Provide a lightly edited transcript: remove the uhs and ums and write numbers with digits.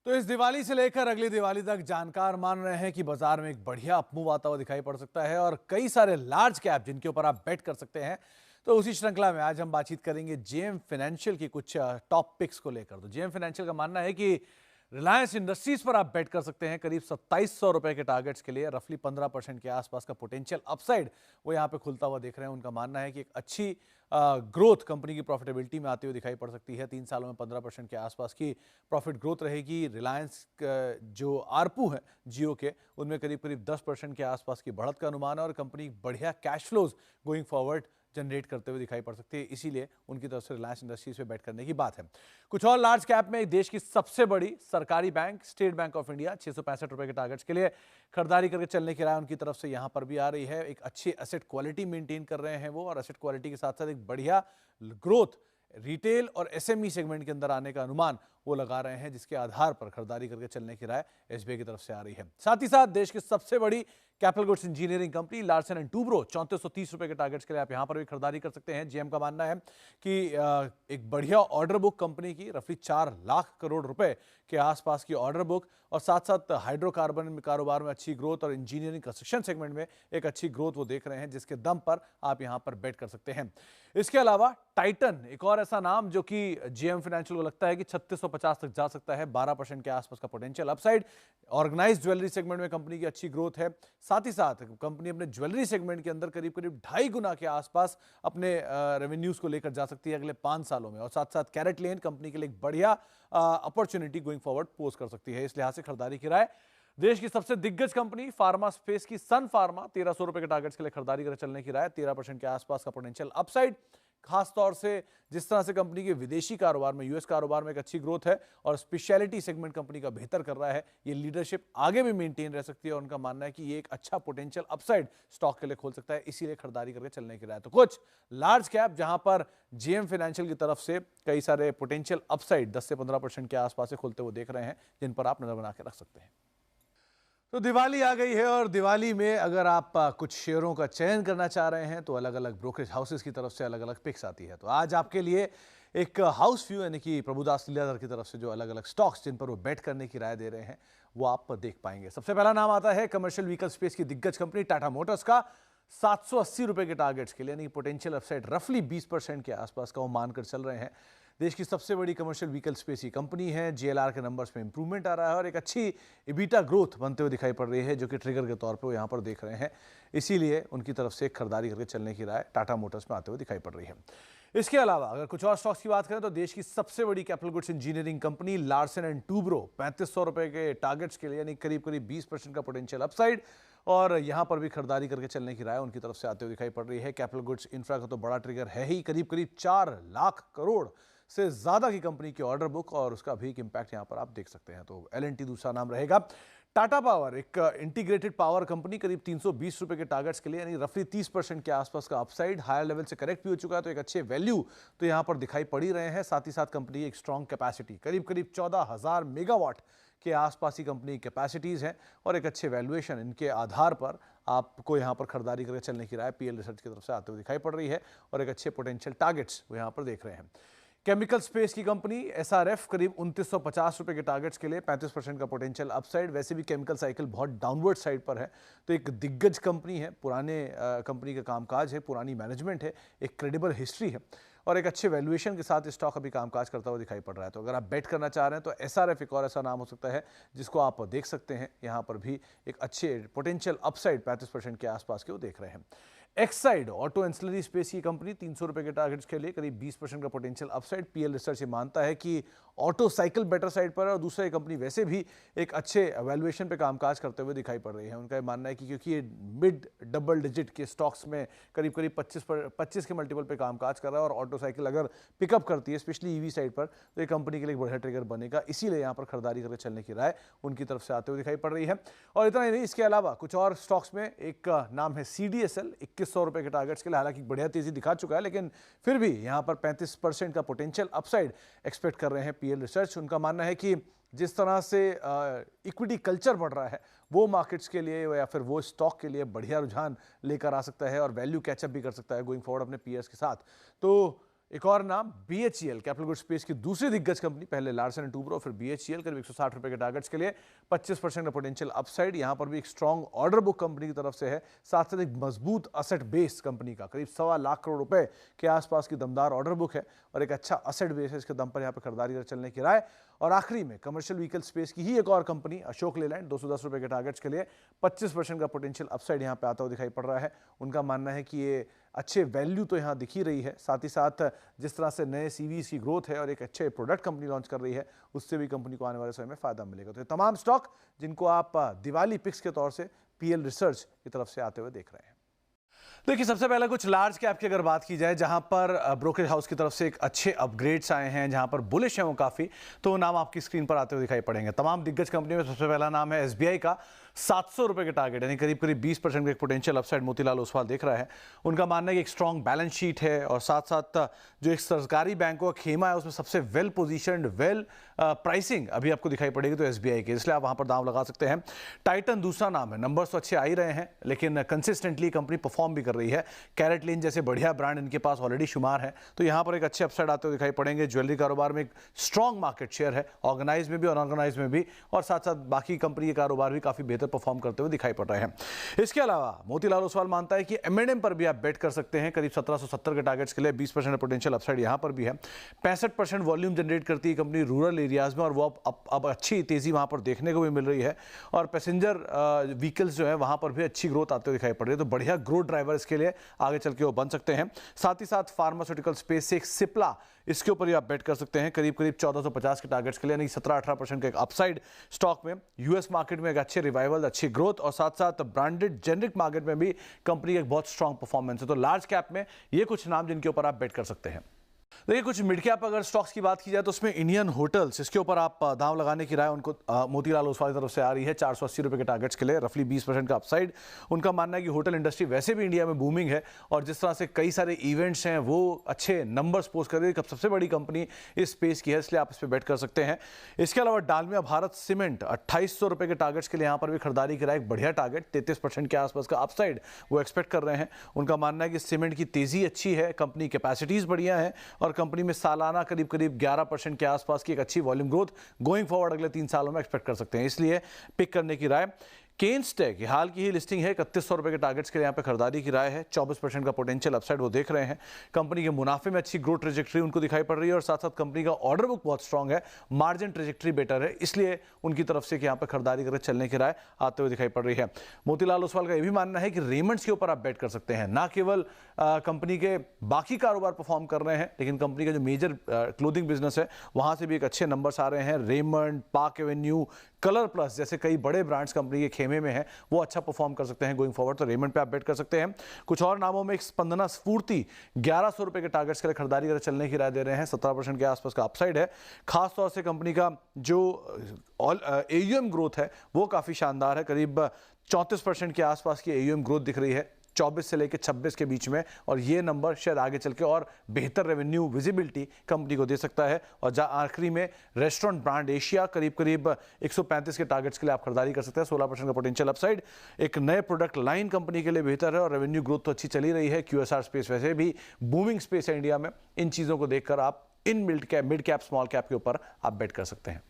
तो इस दिवाली से लेकर अगली दिवाली तक जानकार मान रहे हैं कि बाजार में एक बढ़िया अपमूव आता हुआ दिखाई पड़ सकता है और कई सारे लार्ज कैप जिनके ऊपर आप बेट कर सकते हैं। तो उसी श्रृंखला में आज हम बातचीत करेंगे जेएम फाइनेंशियल की कुछ टॉप पिक्स को लेकर। तो जेएम फाइनेंशियल का मानना है कि रिलायंस इंडस्ट्रीज पर आप बेट कर सकते हैं करीब 2700 रुपए के टारगेट्स के लिए, रफली 15% के आसपास का पोटेंशियल अपसाइड वो यहाँ पे खुलता हुआ देख रहे हैं। उनका मानना है कि एक अच्छी ग्रोथ कंपनी की प्रॉफिटेबिलिटी में आती हुई दिखाई पड़ सकती है। 3 सालों में 15% के आसपास की प्रॉफिट ग्रोथ रहेगी। रिलायंस जो आरपू है जियो के, उनमें करीब करीब 10% के आसपास की बढ़त का अनुमान है और कंपनी बढ़िया cash flows going forward generate करते हुए दिखाई पड़ सकती है। इसीलिए उनकी तरफ से रिलायंस इंडस्ट्रीज पे बेट करने की बात है। कुछ और लार्ज कैप में देश की सबसे बड़ी सरकारी bank state bank of India 665 रुपए के टारगेट्स के लिए खरीदारी करके चलने की राय उनकी तरफ से यहां पर भी आ रही है। एक अच्छी एसेट क्वालिटी मेंटेन कर रहे हैं वो, और एसेट क्वालिटी के साथ साथ एक बढ़िया ग्रोथ रिटेल और एसएमई सेगमेंट के अंदर आने का अनुमान वो लगा रहे हैं, जिसके आधार पर खरीदारी करके चलने की राय एसबीआई की तरफ से आ रही है। साथ ही साथ देश की सबसे बड़ी capital goods engineering company Larsen and Toubro 3430 रुपए के टारगेट्स के लिए आप यहां पर भी खरीदारी कर सकते हैं। जेएम का मानना है कि एक बढ़िया ऑर्डर बुक कंपनी की, रफली 4 लाख करोड़ रुपए के आसपास की ऑर्डर बुक, और साथ साथ हाइड्रोकार्बन कारोबार में अच्छी ग्रोथ और इंजीनियरिंग कंस्ट्रक्शन सेगमेंट में एक अच्छी ग्रोथ वो देख रहे हैं, जिसके दम पर आप यहां पर बेट कर सकते हैं। इसके अलावा टाइटन एक और ऐसा नाम जो कि जेएम फाइनेंशियल को लगता है कि 3650 तक जा सकता है, 12% के आसपास का potential upside. Organised jewellery segment में कंपनी की अच्छी ग्रोथ है। साथ ही साथ कंपनी अपने ज्वेलरी सेगमेंट के अंदर करीब करीब 2.5 गुना के आसपास अपने रेवेन्यूज को लेकर जा सकती है अगले 5 सालों में, और साथ साथ कैरेट लेन कंपनी के लिए एक बढ़िया अपॉर्चुनिटी गोइंग फॉरवर्ड पोज कर सकती है। इस लिहाज से खरीदारी की राय देश की सबसे दिग्गज कंपनी फार्मा स्पेस की सन फार्मा 1300 रुपए के टारगेट्स के लिए खरीदारी कर चलने की राय, 13% के आसपास का पोटेंशियल अपसाइड। खासतौर से जिस तरह से कंपनी के विदेशी कारोबार में, यूएस कारोबार में एक अच्छी ग्रोथ है और स्पेशलिटी सेगमेंट कंपनी का बेहतर कर रहा है, ये लीडरशिप आगे भी मेंटेन रह सकती है। और उनका मानना है कि ये एक अच्छा पोटेंशियल अपसाइड स्टॉक के लिए खोल सकता है, इसीलिए खरीदारी करके चलने की राय। तो कुछ लार्ज कैप जहां पर जेएम फाइनेंशियल की तरफ से कई सारे पोटेंशियल अपसाइड 10 से 15% के आसपास से खुलते हुए देख रहे हैं, जिन पर आप नजर बना के रख सकते हैं। तो दिवाली आ गई है और दिवाली में अगर आप कुछ शेयरों का चयन करना चाह रहे हैं तो अलग अलग ब्रोकरेज हाउसेस की तरफ से अलग अलग पिक्स आती है। तो आज आपके लिए एक हाउस व्यू यानी कि प्रभुदास लीलाधर की तरफ से जो अलग अलग स्टॉक्स जिन पर वो बेट करने की राय दे रहे हैं वो आप देख पाएंगे। सबसे पहला नाम आता है कमर्शियल व्हीकल स्पेस की दिग्गज कंपनी टाटा मोटर्स का, 780 रुपए के टारगेट्स के लिए, यानी पोटेंशियल अपसाइड रफली 20% के आसपास का वो मानकर चल रहे हैं। देश की सबसे बड़ी कमर्शियल व्हीकल स्पेस की कंपनी है। जीएलआर के नंबर्स में इंप्रूवमेंट आ रहा है और एक अच्छी इबिटा ग्रोथ बनते हुए दिखाई पड़ रही है, जो कि ट्रिगर के तौर पे वो यहाँ पर देख रहे हैं। इसीलिए उनकी तरफ से खरीदारी करके चलने की राय टाटा मोटर्स में आते हुए दिखाई पड़ रही है। इसके अलावा अगर कुछ और स्टॉक्स की बात करें तो देश की सबसे बड़ी capital goods engineering company Larsen and Toubro 3500 रुपए के टारगेट्स के लिए, यानी करीब करीब 20% का पोटेंशियल अपसाइड, और यहां पर भी खरीदारी करके चलने की राय उनकी तरफ से आते हुए दिखाई पड़ रही है। कैपिटल गुड्स इंफ्रा का तो बड़ा ट्रिगर है ही, करीब करीब 4 लाख करोड़ से ज्यादा की कंपनी की ऑर्डर बुक, और उसका भी एक इंपैक्ट यहां पर आप देख सकते हैं। तो एल&टी दूसरा नाम रहेगा। टाटा पावर एक इंटीग्रेटेड पावर कंपनी, करीब 320 रुपए के टारगेट्स के लिए, यानी रफली 30% के आसपास का अपसाइड, हायर लेवल से करेक्ट भी हो चुका है, तो एक अच्छे वैल्यू तो यहां पर दिखाई पड़ ही रहे हैं। साथ ही साथ कंपनी की एक स्ट्रॉन्ग कैपेसिटी, करीब करीब 14,000 मेगावाट के आसपास ही कंपनी की कैपेसिटीज हैं, और एक अच्छे वैल्यूएशन इनके आधार पर आपको यहां पर खरीदारी करके चलने की राय पीएल रिसर्च की तरफ से आते हुए दिखाई पड़ रही है, और एक अच्छे पोटेंशियल टारगेट्स वो यहां पर देख रहे हैं। केमिकल स्पेस की कंपनी एसआरएफ करीब 2950 रुपए के टारगेट्स के लिए, 35% का पोटेंशियल अपसाइड। वैसे भी केमिकल साइकिल बहुत डाउनवर्ड साइड पर है, तो एक दिग्गज कंपनी है, पुराने कंपनी का कामकाज है, पुरानी मैनेजमेंट है, एक क्रेडिबल हिस्ट्री है, और एक अच्छे वैल्यूएशन के साथ स्टॉक अभी कामकाज करता हुआ दिखाई पड़ रहा है। तो अगर आप बेट करना चाह रहे हैं तो एसआरएफ एक और ऐसा नाम हो सकता है जिसको आप देख सकते हैं। यहाँ पर भी एक अच्छे पोटेंशियल अपसाइड 35% के आसपास के वो देख रहे हैं। एक्साइड ऑटो एंसिलरी स्पेस की कंपनी 300 रुपए के टारगेट्स के लिए, करीब 20% का पोटेंशियल अपसाइड। पीएल रिसर्च ये मानता है कि ऑटो साइकिल बेटर साइड पर है, और दूसरा ये कंपनी वैसे भी एक अच्छे वैल्यूएशन पे कामकाज करते हुए दिखाई पड़ रही है। उनका ये मानना है कि क्योंकि ये मिड डबल डिजिट के स्टॉक्स में करीब करीब 25 के मल्टीपल पे कामकाज कर रहा है, और ऑटो साइकिल अगर पिकअप करती है स्पेशली ईवी साइड पर, तो ये कंपनी के लिए एक बढ़िया ट्रिगर बनेगा। इसीलिए यहाँ पर खरीदारी करके चलने की राय उनकी तरफ से आते हुए दिखाई पड़ रही है। और इतना ही नहीं, इसके अलावा कुछ और स्टॉक्स में एक नाम है सीडीएसएल, 2100 रुपए के टारगेट्स के लिए, हालांकि बढ़िया तेजी दिखा चुका है, लेकिन फिर भी यहाँ पर 35% का पोटेंशियल अपसाइड एक्सपेक्ट कर रहे हैं पीएल रिसर्च। उनका मानना है कि जिस तरह से इक्विटी कल्चर बढ़ रहा है, वो मार्केट्स के लिए या फिर वो स्टॉक के लिए बढ़िया रुझान लेकर आ सकता है, और वैल्यू कैचअप भी कर सकता है गोइंग फॉरवर्ड अपने पीएस के साथ। तो एक और नाम BHEL, कैपिटल गुड्स स्पेस की दूसरी दिग्गज कंपनी, पहले लार्सन एंड टूब्रो, फिर BHEL, करीब 160 रुपए के टारगेट्स के लिए 25% का पोटेंशियल अपसाइड। यहां पर भी एक स्ट्रॉन्ग ऑर्डर बुक कंपनी की तरफ से है, साथ साथ एक मजबूत असेट बेस कंपनी का, करीब 1.25 लाख करोड़ रुपए के आसपास की दमदार ऑर्डर बुक है और एक अच्छा असेट बेस है, इसके दम पर यहाँ पर खरीदारी कर चलने की राय। और आखिरी में कमर्शियल व्हीकल स्पेस की ही एक और कंपनी अशोक लेलैंड, 210 रुपए के टारगेट्स के लिए 25% का पोटेंशियल अपसाइड यहाँ पे आता हुआ दिखाई पड़ रहा है। उनका मानना है कि ये अच्छे वैल्यू तो यहाँ दिख ही रही है, साथ ही साथ जिस तरह से नए सीवीज की ग्रोथ है और एक अच्छे प्रोडक्ट कंपनी लॉन्च कर रही है, उससे भी कंपनी को आने वाले समय में फायदा मिलेगा। तो ये तमाम स्टॉक जिनको आप दिवाली पिक्स के तौर से PL रिसर्च की तरफ से आते हुए देख रहे हैं। देखिए, सबसे पहले कुछ लार्ज कैप की अगर बात की जाए, जहां पर ब्रोकरेज हाउस की तरफ से एक अच्छे अपग्रेड्स आए हैं, जहां पर बुलिश है वो काफी, तो नाम आपकी स्क्रीन पर आते हुए दिखाई पड़ेंगे। तमाम दिग्गज कंपनी में सबसे पहला नाम है SBI का, 700 रुपए के टारगेट, यानी करीब करीब 20% का एक पोटेंशियल अपसाइड मोतीलाल ओसवाल देख रहा है। उनका मानना है कि एक स्ट्रॉन्ग बैलेंस शीट है और साथ साथ जो एक सरकारी बैंकों का खेमा है उसमें सबसे वेल पोजीशनड, वेल प्राइसिंग अभी आपको दिखाई पड़ेगी तो SBI की, इसलिए आप वहां पर दांव लगा सकते हैं। टाइटन दूसरा नाम है, नंबर्स तो अच्छे आ ही रहे हैं लेकिन कंसिस्टेंटली कंपनी परफॉर्म भी कर रही है। कैरेट लेन जैसे बढ़िया ब्रांड इनके पास ऑलरेडी शुमार है, तो यहां पर एक अच्छे अपसाइड आते हुए दिखाई पड़ेंगे। ज्वेलरी कारोबार में एक स्ट्रॉन्ग मार्केट शेयर है, ऑर्गेनाइज में भी, अनऑर्गेनाइज में भी, और साथ साथ बाकी कंपनी के कारोबार भी काफी बेहतर परफॉर्म करते हुए दिखाई पड़ रहे हैं। इसके अलावा मोतीलाल ओसवाल मानता है कि M&M पर भी आप बेट कर सकते हैं, करीब 1770 के टारगेट्स के लिए 20% पोटेंशियल अपसाइड यहां पर भी है। 65% वॉल्यूम जनरेट करती है कंपनी रूरल एरियाज में, और वो अब अच्छी तेजी वहां पर देखने को भी मिल रही है, और पैसेंजर व्हीकल्स जो है वहां पर भी अच्छी ग्रोथ आते हुए दिखाई पड़ रही है। तो बढ़िया ग्रोथ ड्राइवर इसके लिए आगे चल के वो बन सकते हैं। साथ ही साथ फार्मास्यूटिकल स्पेस से एक सिप्ला, इसके ऊपर ही आप बेट कर सकते हैं, करीब करीब 1450 के टारगेट्स के लिए, यानी 17-18% का एक अपसाइड स्टॉक में। यूएस मार्केट में एक अच्छे रिवाइवल, अच्छी ग्रोथ, और साथ साथ ब्रांडेड जेनरिक मार्केट में भी कंपनी का एक बहुत स्ट्रॉन्ग परफॉर्मेंस है। तो लार्ज कैप में ये कुछ नाम जिनके ऊपर आप बेट कर सकते हैं। देखिए, कुछ मिड कैप अगर स्टॉक्स की बात की जाए तो उसमें इंडियन होटल्स, इसके ऊपर आप दांव लगाने की राय उनको मोतीलाल ओसवाल की तरफ से आ रही है, 480 रुपए के टारगेट्स के लिए, रफली 20% का अपसाइड। उनका मानना है कि होटल इंडस्ट्री वैसे भी इंडिया में बूमिंग है, और जिस तरह से कई सारे इवेंट्स हैं वो अच्छे नंबर्स पोस्ट कर रही है, सबसे बड़ी कंपनी इस स्पेस की है, इसलिए आप इस पर बेट कर सकते हैं। इसके अलावा डालमिया भारत सीमेंट, 2800 रुपए के टारगेट्स के लिए यहाँ पर भी खरीदारी की राय, एक बढ़िया टारगेट, 33% के आसपास का अपसाइड वो एक्सपेक्ट कर रहे हैं। उनका मानना है कि सीमेंट की तेजी अच्छी है, कंपनी कैपेसिटीज बढ़िया है, और कंपनी में सालाना करीब करीब 11% के आसपास की एक अच्छी वॉल्यूम ग्रोथ गोइंग फॉरवर्ड अगले 3 सालों में एक्सपेक्ट कर सकते हैं, इसलिए पिक करने की राय। केन्सटेक हाल की ही लिस्टिंग है, 3100 रुपए के टारगेट्स के लिए यहाँ पे खरीदारी की राय है, 24% का पोटेंशियल अपसाइड वो देख रहे हैं। कंपनी के मुनाफे में अच्छी ग्रोथ ट्रेजेक्टरी उनको दिखाई पड़ रही है, और साथ साथ कंपनी का ऑर्डर बुक बहुत स्ट्रांग है, मार्जिन ट्रेजेक्टरी बेटर है, इसलिए उनकी तरफ से यहाँ पे खरीदारी करके चलने की राय आते हुए दिखाई पड़ रही है। मोतीलाल ओसवाल का यह भी मानना है कि रेमंड्स के ऊपर आप बेट कर सकते हैं, ना केवल कंपनी के बाकी कारोबार परफॉर्म कर रहे हैं, लेकिन कंपनी का जो मेजर क्लोथिंग बिजनेस है वहां से भी एक अच्छे नंबर्स आ रहे हैं। Raymond, park Avenue, colour plus जैसे कई बड़े ब्रांड्स कंपनी के खेमे में हैं, वो अच्छा परफॉर्म कर सकते हैं गोइंग फॉरवर्ड, तो रेमंड पे आप बेट कर सकते हैं। कुछ और नामों में स्पंदना स्फूर्ति, 1100 रुपए के टारगेट्स के लिए खरीदारी कर चलने की राय दे रहे हैं, 17% के आसपास का अपसाइड है। खासतौर से कंपनी का जो AUM ग्रोथ है वो काफी शानदार है, करीब 34% के आसपास की AUM ग्रोथ दिख रही है 24 से लेकर 26 के बीच में, और ये नंबर शायद आगे चल के और बेहतर रेवेन्यू विजिबिलिटी कंपनी को दे सकता है। और आखिरी में रेस्टोरेंट ब्रांड एशिया, करीब करीब 135 के टारगेट्स के लिए आप खरीदारी कर सकते हैं, 16% का पोटेंशियल अपसाइड। एक नए प्रोडक्ट लाइन कंपनी के लिए बेहतर है, और रेवेन्यू ग्रोथ तो अच्छी चली रही है। QSR स्पेस वैसे भी बूमिंग स्पेस है इंडिया में, इन चीजों को देखकर आप in mid cap, small cap के ऊपर आप बेट कर सकते हैं।